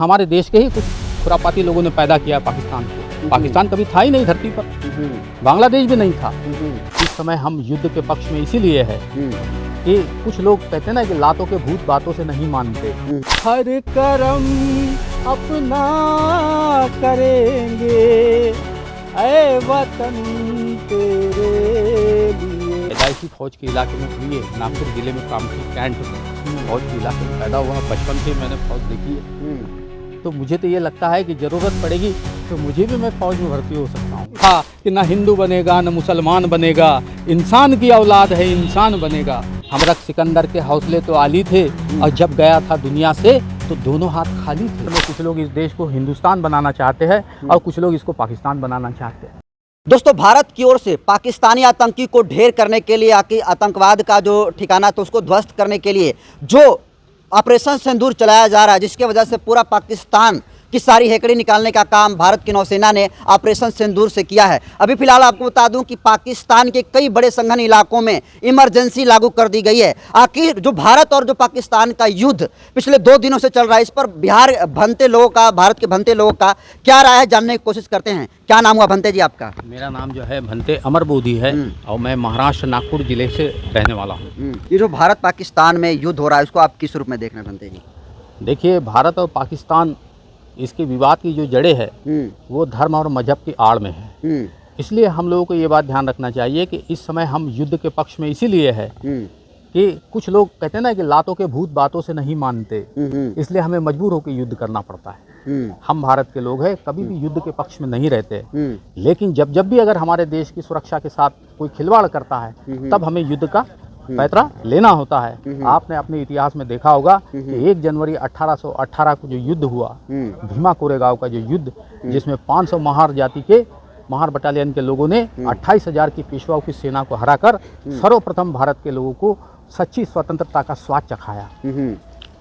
हमारे देश के ही कुछ खुरापाती लोगों ने पैदा किया पाकिस्तान को। पाकिस्तान कभी था ही नहीं धरती पर, बांग्लादेश भी नहीं था। इस समय हम युद्ध के पक्ष में इसीलिए है कि कुछ लोग कहते हैं ना कि लातों के भूत बातों से नहीं मानते। हर करम अपना करेंगे ऐ वतन तेरे लिए। पैदाइशी फौज के इलाके में हुई है, नागपुर जिले में कामठी कैंट फौज के इलाके में पैदा हुआ। बचपन से मैंने फौज देखी है, तो मुझे तो ये लगता है कि ज़रूरत पड़ेगी तो मुझे भी मैं फौज में भर्ती हो सकता हूँ। हाँ कि ना हिंदू बनेगा न मुसलमान बनेगा, इंसान की औलाद है इंसान बनेगा। हमरक सिकंदर के हौसले तो आली थे और जब गया था दुनिया से तो दोनों हाथ खाली थे। कुछ लोग इस देश को हिंदुस्तान बनाना चाहते हैं और कुछ लोग इसको पाकिस्तान बनाना चाहते हैं। दोस्तों, भारत की ओर से पाकिस्तानी आतंकी को ढेर करने के लिए, आतंकवाद का जो ठिकाना था उसको ध्वस्त करने के लिए जो ऑपरेशन सिंदूर चलाया जा रहा है, जिसके वजह से पूरा पाकिस्तान की सारी हेकड़ी निकालने का काम भारत की नौसेना ने ऑपरेशन सिंदूर से किया है। अभी फिलहाल आपको बता दूं कि पाकिस्तान के कई बड़े संघन इलाकों में इमरजेंसी लागू कर दी गई है। आखिर जो भारत और जो पाकिस्तान का युद्ध पिछले 2 दिनों से चल रहा है, इस पर बिहार भनते लोगों का, भारत के भनते लोगों का क्या राय है, जानने की कोशिश करते हैं। क्या नाम हुआ भनते जी आपका? मेरा नाम जो है भनते अमर बोधी है और मैं महाराष्ट्र नागपुर जिले से रहने वाला हूँ। ये जो भारत पाकिस्तान में युद्ध हो रहा है, उसको आप किस रूप में देख रहे हैं भनते जी? देखिए, भारत और पाकिस्तान इसके विवाद की जो जड़ें है वो धर्म और मजहब की आड़ में है। इसलिए हम लोगों को ये बात ध्यान रखना चाहिए कि इस समय हम युद्ध के पक्ष में इसीलिए है कि कुछ लोग कहते हैं ना कि लातों के भूत बातों से नहीं मानते, इसलिए हमें मजबूर होकर युद्ध करना पड़ता है। हम भारत के लोग हैं, कभी भी युद्ध के पक्ष में नहीं रहते, लेकिन जब भी अगर हमारे देश की सुरक्षा के साथ कोई खिलवाड़ करता है तब हमें युद्ध का पैतरा लेना होता है। आपने अपने इतिहास में देखा होगा कि 1 जनवरी 1818 को जो युद्ध हुआ, भीमा कोरेगांव का जो युद्ध, जिसमें 500 महार जाति के महार बटालियन के लोगों ने 28,000 की पेशवाओं की सेना को हराकर सर्वप्रथम भारत के लोगों को सच्ची स्वतंत्रता का स्वाद चखाया।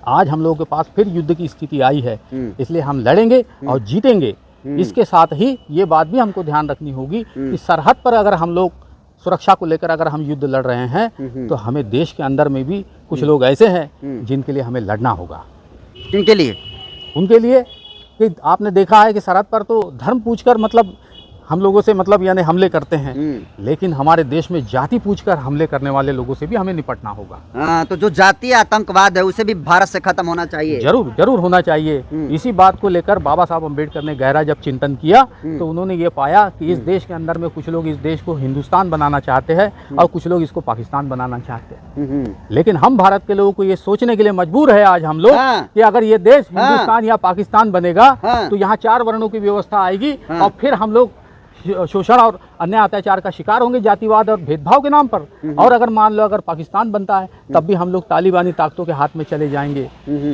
आज हम लोगों के पास फिर युद्ध की स्थिति आई है, इसलिए हम लड़ेंगे और जीतेंगे। इसके साथ ही ये बात भी हमको ध्यान रखनी होगी कि सरहद पर अगर हम लोग सुरक्षा को लेकर अगर हम युद्ध लड़ रहे हैं तो हमें देश के अंदर में भी कुछ लोग ऐसे हैं जिनके लिए हमें लड़ना होगा। किनके लिए? उनके लिए कि आपने देखा है कि सरहद पर तो धर्म पूछकर मतलब हम लोगों से मतलब यानी हमले करते हैं, लेकिन हमारे देश में जाति पूछकर हमले करने वाले लोगों से भी हमें निपटना होगा। हाँ, तो जो जातीय आतंकवाद है उसे भी भारत से खत्म होना चाहिए। जरूर जरूर होना चाहिए। इसी बात को लेकर बाबा साहब अम्बेडकर ने गहरा जब चिंतन किया तो उन्होंने ये पाया कि इस देश के अंदर में कुछ लोग इस देश को हिंदुस्तान बनाना चाहते हैं और कुछ लोग इसको पाकिस्तान बनाना चाहते हैं। लेकिन हम भारत के लोगों को ये सोचने के लिए मजबूर है आज हम लोग कि अगर ये देश हिंदुस्तान या पाकिस्तान बनेगा तो यहाँ 4 वर्णों की व्यवस्था आएगी और फिर हम लोग शोषण और अन्य अत्याचार का शिकार होंगे जातिवाद और भेदभाव के नाम पर। और अगर मान लो अगर पाकिस्तान बनता है तब भी हम लोग तालिबानी ताकतों के हाथ में चले जाएंगे।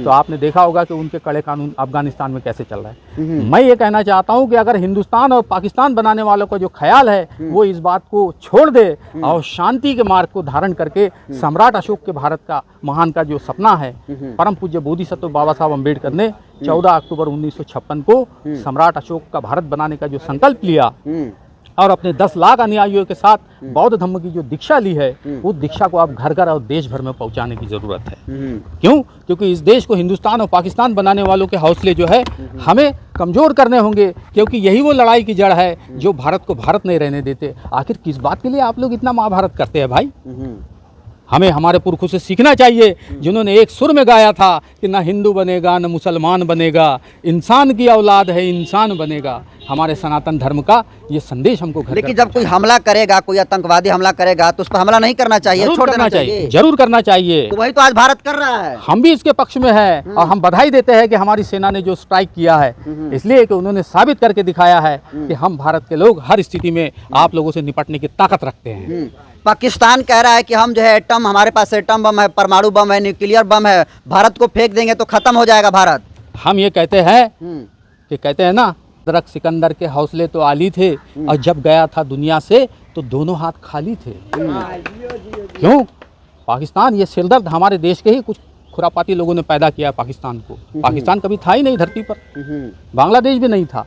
तो आपने देखा होगा कि उनके कड़े कानून अफगानिस्तान में कैसे चल रहा है। मैं ये कहना चाहता हूँ कि अगर हिंदुस्तान और पाकिस्तान बनाने वालों का जो ख्याल है वो इस बात को छोड़ दे और शांति के मार्ग को धारण करके सम्राट अशोक के भारत का महान का जो सपना है, परम पूज्य बोधिसत्व बाबा साहब अम्बेडकर ने 14 अक्टूबर 1956 को सम्राट अशोक का भारत बनाने का जो संकल्प लिया और अपने 10 लाख अनुयायियों के साथ बौद्ध धर्म की जो दीक्षा ली है, वो दीक्षा को आप घर घर और देश भर में पहुंचाने की जरूरत है। क्यों? क्योंकि इस देश को हिंदुस्तान और पाकिस्तान बनाने वालों के हौसले जो है हमें कमजोर करने होंगे, क्योंकि यही वो लड़ाई की जड़ है जो भारत को भारत नहीं रहने देते। आखिर किस बात के लिए आप लोग इतना महाभारत करते हैं भाई? हमें हमारे पुरखों से सीखना चाहिए जिन्होंने एक सुर में गाया था कि ना हिंदू बनेगा न मुसलमान बनेगा, इंसान की औलाद है इंसान बनेगा। हमारे सनातन धर्म का ये संदेश हमको घर लेकिन जब कोई हमला करेगा, कोई आतंकवादी हमला करेगा तो उस पर हमला नहीं करना चाहिए, छोड़ देना चाहिए। जरूर करना चाहिए। तो वही तो आज भारत कर रहा है। हम भी इसके पक्ष में है और हम बधाई देते हैं कि हमारी सेना ने जो स्ट्राइक किया है, इसलिए कि उन्होंने साबित करके दिखाया है कि हम भारत के लोग हर स्थिति में आप लोगों से निपटने की ताकत रखते हैं। पाकिस्तान कह रहा है कि हम जो है एटम, हमारे पास एटम बम है, परमाणु बम है, न्यूक्लियर बम है, भारत को फेंक देंगे तो खत्म हो जाएगा भारत। हम ये कहते हैं कि कहते हैं ना, हमरक सिकंदर के हौसले तो आली थे और जब गया था दुनिया से तो दोनों हाथ खाली थे। क्यों? पाकिस्तान ये सिरदर्द हमारे देश के ही कुछ खुरापाती लोगों ने पैदा किया पाकिस्तान को। पाकिस्तान कभी था ही नहीं धरती पर, बांग्लादेश भी नहीं था,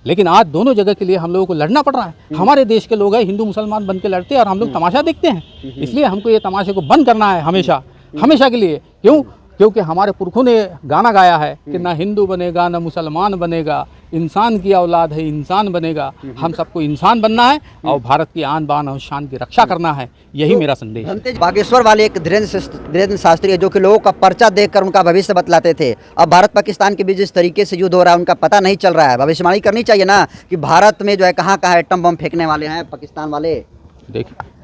लेकिन आज दोनों जगह के लिए हम लोगों को लड़ना पड़ रहा है। हमारे देश के लोग हैं हिंदू मुसलमान बन के लड़ते हैं और हम लोग तमाशा देखते हैं। इसलिए हमको ये तमाशे को बंद करना है हमेशा हमेशा के लिए। क्यों? क्योंकि हमारे पुरखों ने गाना गाया है कि ना हिंदू बनेगा ना मुसलमान बनेगा, इंसान की औलाद है इंसान बनेगा। हम सबको इंसान बनना है और भारत की आन बान और शान की रक्षा करना है, यही मेरा संदेश है। भंते बागेश्वर वाले एक धीरेन्द्र शास्त्री है, जो कि लोगों का पर्चा देखकर उनका भविष्य बतलाते थे। अब भारत पाकिस्तान के बीच जिस तरीके से युद्ध हो रहा है उनका पता नहीं चल रहा है। भविष्यवाणी करनी चाहिए ना कि भारत में जो है कहाँ कहाँ एटम बम फेंकने वाले हैं पाकिस्तान वाले।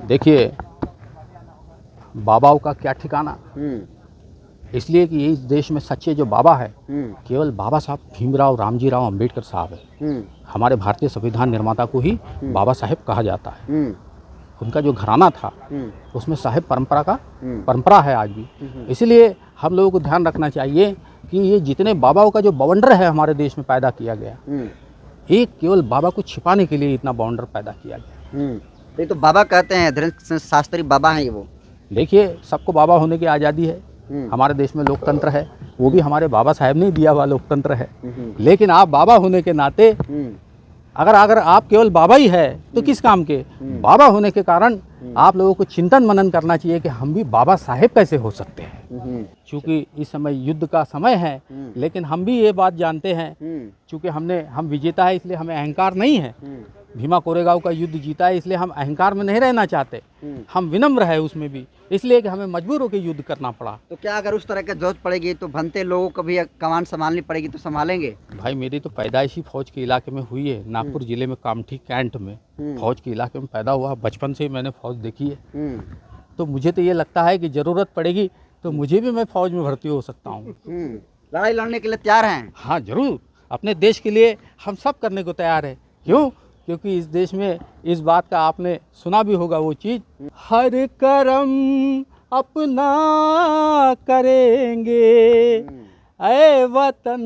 देखिए बाबाओं का क्या ठिकाना, इसलिए कि इस देश में सच्चे जो बाबा है केवल बाबा साहब भीमराव रामजी राव अम्बेडकर साहब है। हमारे भारतीय संविधान निर्माता को ही बाबा साहेब कहा जाता है। उनका जो घराना था उसमें साहेब परंपरा है आज भी। इसलिए हम लोगों को ध्यान रखना चाहिए कि ये जितने बाबाओं का जो बवंडर है हमारे देश में पैदा किया गया, एक केवल बाबा को छिपाने के लिए इतना बवंडर पैदा किया गया। ये तो बाबा कहते हैं, धीरेन्द्र शास्त्री बाबा हैं ये वो। देखिए सबको बाबा होने की आज़ादी है। हमारे देश में लोकतंत्र है, वो भी हमारे बाबा साहेब ने दिया हुआ लोकतंत्र है। लेकिन आप बाबा होने के नाते अगर आप केवल बाबा ही है तो किस काम के? बाबा होने के कारण आप लोगों को चिंतन मनन करना चाहिए कि हम भी बाबा साहेब कैसे हो सकते हैं। क्योंकि इस समय युद्ध का समय है, लेकिन हम भी ये बात जानते हैं क्योंकि हम विजेता है, इसलिए हमें अहंकार नहीं है। भीमा कोरेगांव का युद्ध जीता है, इसलिए हम अहंकार में नहीं रहना चाहते। हम विनम्र है उसमें भी, इसलिए कि हमें मजबूर होकर युद्ध करना पड़ा। तो क्या अगर उस तरह की जरूरत पड़ेगी तो भंते लोगों को भी कमान संभालनी पड़ेगी तो संभालेंगे? भाई मेरी तो पैदाइश फौज के इलाके में हुई है, नागपुर जिले में कामठी कैंट में फौज के इलाके में पैदा हुआ। बचपन से मैंने फौज देखी है। तो मुझे तो ये लगता है कि ज़रूरत पड़ेगी तो मुझे भी मैं फौज में भर्ती हो सकता हूँ। लड़ाई लड़ने के लिए तैयार हैं? हाँ जरूर, अपने देश के लिए हम सब करने को तैयार है। क्यों? क्योंकि इस देश में इस बात का आपने सुना भी होगा वो चीज़, हर करम अपना करेंगे ऐ वतन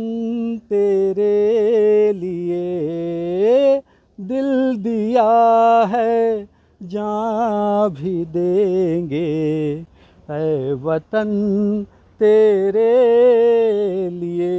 तेरे लिए, दिल दिया है जान भी देंगे ऐ वतन तेरे लिए।